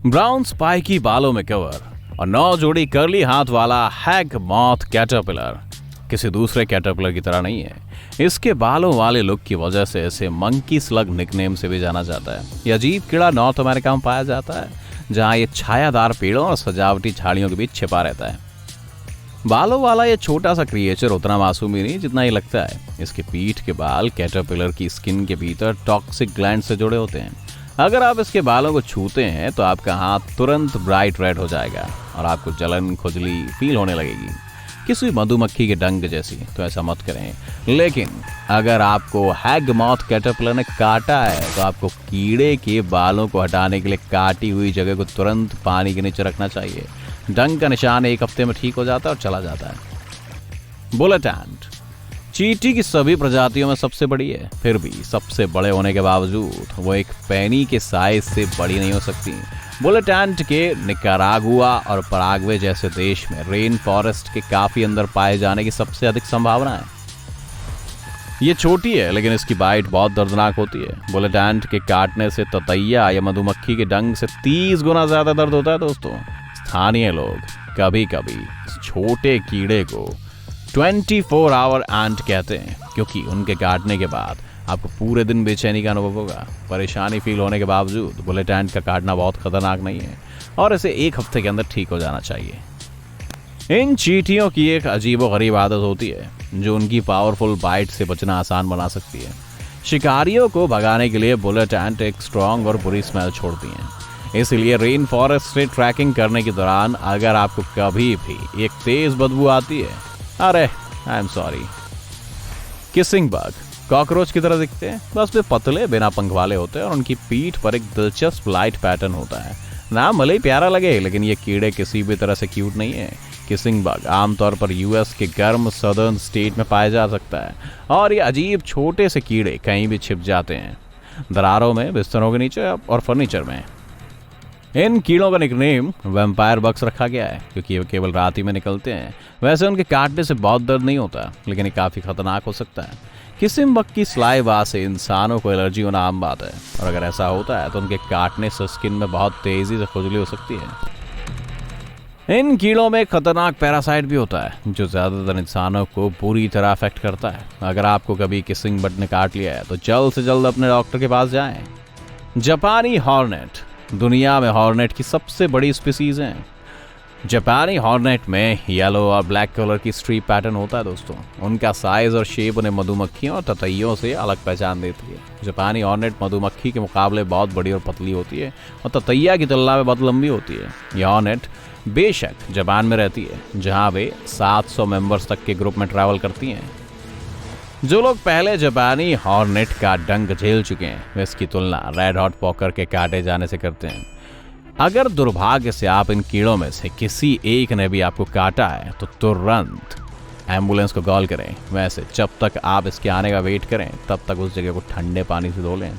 Brown spiky बालों में cover और 9 जोड़ी कर्ली हाथ वाला हैग मॉथ कैटरपिलर किसी दूसरे कैटरपिलर की तरह नहीं है। इसके बालों वाले लुक की वजह से इसे मंकी स्लग निकनेम से भी जाना जाता है। यह अजीब कीड़ा नॉर्थ अमेरिका में पाया जाता है, जहां ये छायादार पेड़ों और सजावटी झाड़ियों के बीच छिपा रहता है। बालों वाला ये छोटा सा क्रिएचर उतना मासूम ही नहीं जितना ही लगता है। इसके पीठ के बाल कैटरपिलर की स्किन के भीतर टॉक्सिक ग्लैंड से जुड़े होते हैं। अगर आप इसके बालों को छूते हैं तो आपका हाथ तुरंत ब्राइट रेड हो जाएगा और आपको जलन खुजली फील होने लगेगी, किसी मधुमक्खी के डंक जैसी। तो ऐसा मत करें। लेकिन अगर आपको हैग मॉथ कैटरपिलर ने काटा है तो आपको कीड़े के बालों को हटाने के लिए काटी हुई जगह को तुरंत पानी के नीचे रखना चाहिए। डंक का निशान 1 हफ्ते में ठीक हो जाता है और चला जाता है। बुलेट एंट चींटी की सभी प्रजातियों में सबसे बड़ी है, फिर भी सबसे बड़े होने के बावजूद वो एक पैनी के साइज से बड़ी नहीं हो सकती। बुलेट एंट के निकारागुआ और पराग्वे जैसे देश में रेन फॉरेस्ट के काफी अंदर पाए जाने की सबसे अधिक संभावना है। ये छोटी है लेकिन इसकी बाइट बहुत दर्दनाक होती है। बुलेट एंट के काटने से ततैया या मधुमक्खी के डंक से 30 गुना ज्यादा दर्द होता है दोस्तों। स्थानीय लोग कभी कभी इस छोटे कीड़े को 24 आवर एंट कहते हैं, क्योंकि उनके काटने के बाद आपको पूरे दिन बेचैनी का अनुभव होगा। परेशानी फील होने के बावजूद बुलेट एंट का काटना बहुत खतरनाक नहीं है और इसे 1 हफ्ते के अंदर ठीक हो जाना चाहिए। इन चींटियों की एक अजीबोगरीब आदत होती है जो उनकी पावरफुल बाइट से बचना आसान बना सकती है। शिकारियों को भगाने के लिए बुलेट एंट एक स्ट्रॉन्ग और बुरी स्मेल छोड़ती हैं। इसलिए रेन फॉरेस्ट से ट्रैकिंग करने के दौरान अगर आपको कभी भी एक तेज बदबू आती है, अरे I am sorry. Kissing bug cockroach की तरह दिखते हैं, बस वे पतले बिना पंख वाले होते हैं और उनकी पीठ पर एक दिलचस्प लाइट पैटर्न होता है। नाम भले ही प्यारा लगे लेकिन ये कीड़े किसी भी तरह से क्यूट नहीं है। किसिंग बग आमतौर पर यूएस के गर्म सदर्न स्टेट में पाया जा सकता है और ये अजीब छोटे से कीड़े कहीं भी छिप जाते हैं, दरारों में, बिस्तरों के नीचे और फर्नीचर में। इन कीड़ों का निकनेम वैम्पायर बग्स रखा गया है क्योंकि वे केवल रात ही में निकलते हैं। वैसे उनके काटने से बहुत दर्द नहीं होता लेकिन ये काफ़ी खतरनाक हो सकता है। किसिम बग की स्लाइवा से इंसानों को एलर्जी होना आम बात है और अगर ऐसा होता है तो उनके काटने से स्किन में बहुत तेज़ी से खुजली हो सकती है। इन कीड़ों में खतरनाक पैरासाइट भी होता है जो ज़्यादातर इंसानों को पूरी तरह अफेक्ट करता है। अगर आपको कभी किसिंग बग ने काट लिया है तो जल्द से जल्द अपने डॉक्टर के पास जाएं। जापानी हॉर्नेट दुनिया में हॉर्नेट की सबसे बड़ी स्पीसीज हैं। जापानी हॉर्नेट में येलो और ब्लैक कलर की स्ट्रीप पैटर्न होता है दोस्तों। उनका साइज और शेप उन्हें मधुमक्खियों और ततैयों से अलग पहचान देती है। जापानी हॉर्नेट मधुमक्खी के मुकाबले बहुत बड़ी और पतली होती है और ततैया की तुलना में बहुत लंबी होती है। यह हॉर्नेट बेशक जापान में रहती है जहां वे 700 मेंबर्स तक के ग्रुप में ट्रैवल करती हैं। जो लोग पहले जापानी हॉर्नेट का डंक झेल चुके हैं वे इसकी तुलना रेड हॉट पॉकर के काटे जाने से करते हैं। अगर दुर्भाग्य से आप इन कीड़ों में से किसी एक ने भी आपको काटा है तो तुरंत एम्बुलेंस को कॉल करें। वैसे जब तक आप इसके आने का वेट करें तब तक उस जगह को ठंडे पानी से धो लें।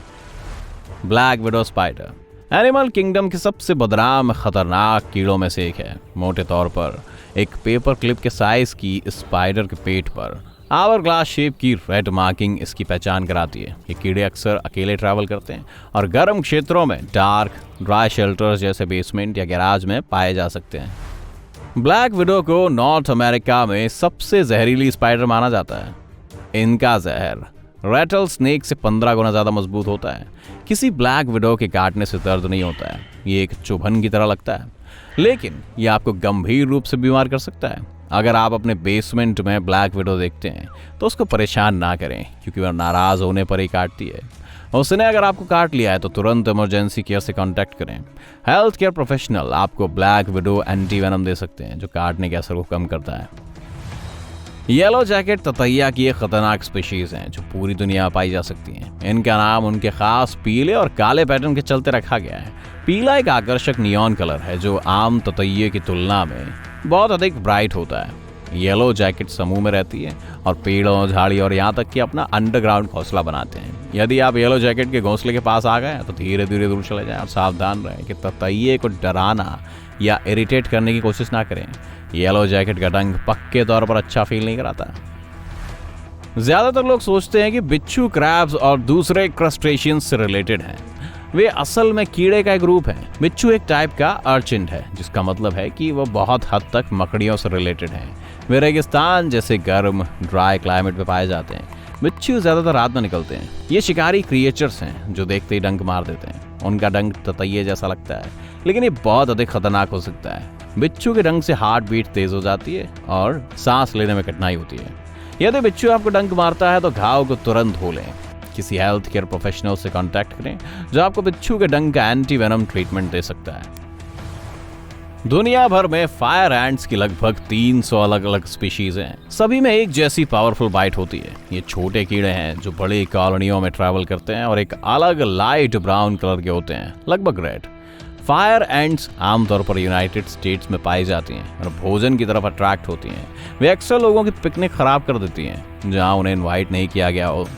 Black widow spider animal kingdom के सबसे बदनाम खतरनाक कीड़ों में से एक है। मोटे तौर पर एक पेपर क्लिप के साइज की स्पाइडर के पेट पर आवर ग्लास शेप की रेड मार्किंग इसकी पहचान कराती है। ये कीड़े अक्सर अकेले ट्रैवल करते हैं और गर्म क्षेत्रों में डार्क ड्राई शेल्टर्स जैसे बेसमेंट या गैराज में पाए जा सकते हैं। ब्लैक विडो को नॉर्थ अमेरिका में सबसे जहरीली स्पाइडर माना जाता है। इनका जहर रैटल स्नेक से 15 गुना ज़्यादा मजबूत होता है। किसी ब्लैक विडो के काटने से दर्द नहीं होता है, ये एक चुभन की तरह लगता है, लेकिन ये आपको गंभीर रूप से बीमार कर सकता है। अगर आप अपने बेसमेंट में ब्लैक विडो देखते हैं तो उसको परेशान ना करें क्योंकि वह नाराज़ होने पर ही काटती है। उसने अगर आपको काट लिया है तो तुरंत इमरजेंसी केयर से कांटेक्ट करें। हेल्थ केयर प्रोफेशनल आपको ब्लैक विडो एंटी वेनम दे सकते हैं जो काटने के असर को कम करता है। येलो जैकेट ततैया की एक खतरनाक स्पीशीज हैं जो पूरी दुनिया में पाई जा सकती हैं। इनका नाम उनके खास पीले और काले पैटर्न के चलते रखा गया है। पीला एक आकर्षक नियॉन कलर है जो आम ततैये की तुलना में बहुत अधिक ब्राइट होता है। येलो जैकेट समूह में रहती है और पेड़ों, झाड़ी और यहाँ तक कि अपना अंडरग्राउंड घोंसला बनाते हैं। यदि आप येलो जैकेट के घोंसले के पास आ गए तो धीरे धीरे दूर चले जाएं और सावधान रहें कि ततैये को डराना या इरिटेट करने की कोशिश ना करें। येलो जैकेट का डंक पक्के तौर पर अच्छा फील नहीं कराता। ज्यादातर लोग सोचते हैं कि बिच्छू क्रैब्स और दूसरे क्रस्टेशियंस से रिलेटेड हैं, वे असल में कीड़े का एक ग्रुप है। बिच्छू एक टाइप का अर्चिन है, जिसका मतलब है कि वो बहुत हद तक मकड़ियों से रिलेटेड हैं। वे रेगिस्तान जैसे गर्म ड्राई क्लाइमेट में पाए जाते हैं। बिच्छू ज्यादातर रात में निकलते हैं। ये शिकारी क्रिएचर्स हैं जो देखते ही डंक मार देते हैं। उनका डंक ततैये जैसा लगता है, लेकिन ये बहुत अधिक खतरनाक हो सकता है। बिच्छू के डंक से हार्ट बीट तेज हो जाती है और सांस लेने में कठिनाई होती है। यदि बिच्छू आपको डंक मारता है तो घाव को तुरंत धो लें। किसी हेल्थ केयर प्रोफेशनल से कांटेक्ट करें जो आपको बिच्छू के डंक का एंटी वेनम ट्रीटमेंट दे सकता है। दुनिया भर में फायर एंट्स की लगभग 300 अलग अलग स्पीशीज हैं। सभी में एक जैसी पावरफुल बाइट होती है। ये छोटे कीड़े हैं जो बड़ी कॉलोनियों में ट्रैवल करते हैं और एक अलग लाइट ब्राउन कलर के होते हैं, लगभग रेड। फायर एंट्स आमतौर पर यूनाइटेड स्टेट्स में पाई जाती हैं और भोजन की तरफ अट्रैक्ट होती हैं। वे अक्सर लोगों की पिकनिक खराब कर देती हैं जहां उन्हें इनवाइट नहीं किया गया हो।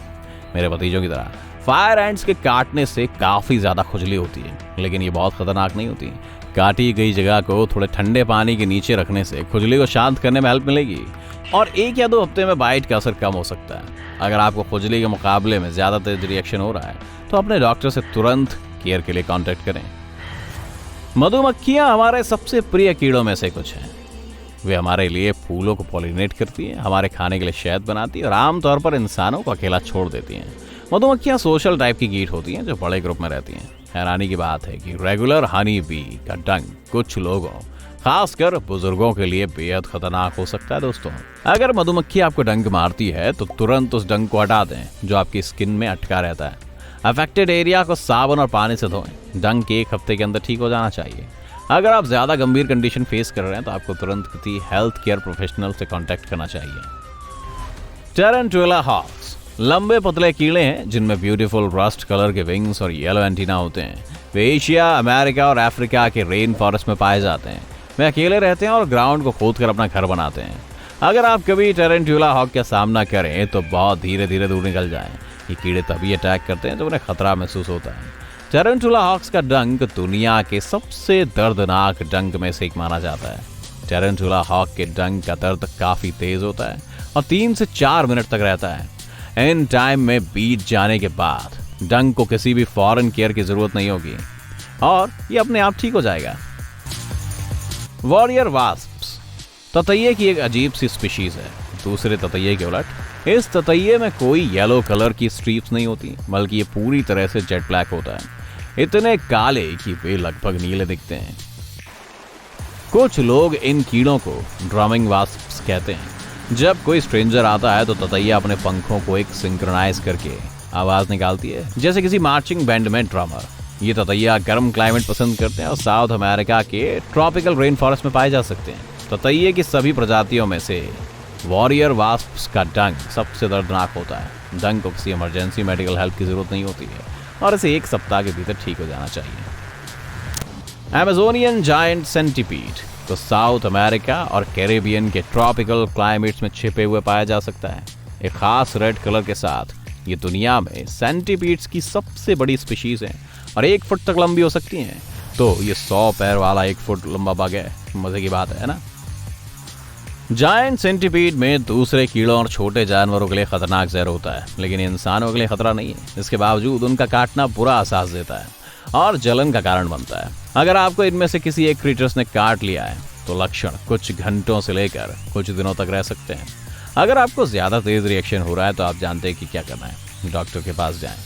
मेरे भतीजों की तरह फायर एंट्स के काटने से काफी ज्यादा खुजली होती है, लेकिन ये बहुत खतरनाक नहीं होती। काटी गई जगह को थोड़े ठंडे पानी के नीचे रखने से खुजली को शांत करने में हेल्प मिलेगी और 1 या 2 हफ्ते में बाइट का असर कम हो सकता है। अगर आपको खुजली के मुकाबले में ज्यादा तेज रिएक्शन हो रहा है तो अपने डॉक्टर से तुरंत केयर के लिए कांटेक्ट करें। मधुमक्खियां हमारे सबसे प्रिय कीड़ों में से कुछ हैं। वे हमारे लिए फूलों को पॉलिनेट करती हैं, हमारे खाने के लिए शहद बनाती हैं और आमतौर पर इंसानों को अकेला छोड़ देती हैं। मधुमक्खियां सोशल टाइप की कीट होती हैं जो बड़े ग्रुप में रहती हैं। हैरानी की बात है कि रेगुलर हनी बी का डंक कुछ लोगों, खासकर बुजुर्गों के लिए बेहद खतरनाक हो सकता है। दोस्तों, अगर मधुमक्खी आपको डंक मारती है तो तुरंत उस डंक को हटा दें जो आपकी स्किन में अटका रहता है। अफेक्टेड एरिया को साबुन और पानी से धोएं। डंक 1 हफ्ते के अंदर ठीक हो जाना चाहिए। अगर आप ज्यादा गंभीर कंडीशन फेस कर रहे हैं तो आपको तुरंत किसी हेल्थ केयर प्रोफेशनल से कांटेक्ट करना चाहिए। टैरेंटुला हॉक्स लंबे पतले कीड़े हैं जिनमें ब्यूटीफुल रस्ट कलर के विंग्स और येलो एंटीना होते हैं। वे एशिया, अमेरिका और अफ्रीका के रेन फॉरेस्ट में पाए जाते हैं। वे अकेले रहते हैं और ग्राउंड को खोदकर अपना घर बनाते हैं। अगर आप कभी टैरेंटुला हॉक का सामना करें तो बहुत धीरे धीरे दूर निकल जाएं। ये कीड़े तभी अटैक करते हैं जब उन्हें खतरा महसूस होता है। टैरेंटुला हॉक्स का डंक दुनिया के सबसे दर्दनाक डंक में से एक माना जाता है। टैरेंटुला हॉक के डंक का दर्द काफी तेज होता है और 3 से 4 मिनट तक रहता है। इन टाइम में बीत जाने के बाद डंक को किसी भी फॉरेन केयर की जरूरत नहीं होगी और ये अपने आप ठीक हो जाएगा। वॉरियर वास्प्स ततैये की एक अजीब सी स्पीशीज है। दूसरे ततैये के उलट इस ततैये में कोई येलो कलर की स्ट्रीप्स नहीं होती, बल्कि ये पूरी तरह से जेट ब्लैक होता है। इतने काले कि वे लगभग नीले दिखते हैं। कुछ लोग इन कीड़ों को ड्रमिंग वास्प्स कहते हैं। जब कोई स्ट्रेंजर आता है तो ततैया अपने पंखों को एक सिंक्रोनाइज करके आवाज निकालती है, जैसे किसी मार्चिंग बैंड में ड्रमर। ये ततैया गर्म क्लाइमेट पसंद करते हैं और साउथ अमेरिका के ट्रॉपिकल रेन फॉरेस्ट में पाए जा सकते हैं। ततैये की सभी प्रजातियों में से वॉरियर वास्प्स का डंक सबसे दर्दनाक होता है। डंक को किसी इमरजेंसी मेडिकल हेल्प की जरूरत नहीं होती है और इसे 1 सप्ताह के भीतर ठीक हो जाना चाहिए। अमेजोनियन जायंट सेंटीपीड तो साउथ अमेरिका और कैरेबियन के ट्रॉपिकल क्लाइमेट्स में छिपे हुए पाया जा सकता है। एक खास रेड कलर के साथ ये दुनिया में सेंटीपीड्स की सबसे बड़ी स्पीशीज है और 1 फुट तक लंबी हो सकती हैं। तो ये 100 पैर वाला 1 फुट लंबा बग है। मजे की बात है ना। जायंट सेंटीपीड में दूसरे कीड़ों और छोटे जानवरों के लिए खतरनाक जहर होता है, लेकिन इंसानों के लिए खतरा नहीं है। इसके बावजूद उनका काटना बुरा एहसास देता है और जलन का कारण बनता है। अगर आपको इनमें से किसी एक क्रीचर्स ने काट लिया है तो लक्षण कुछ घंटों से लेकर कुछ दिनों तक रह सकते हैं। अगर आपको ज्यादा तेज रिएक्शन हो रहा है तो आप जानते हैं कि क्या करना है। डॉक्टर के पास जाएं।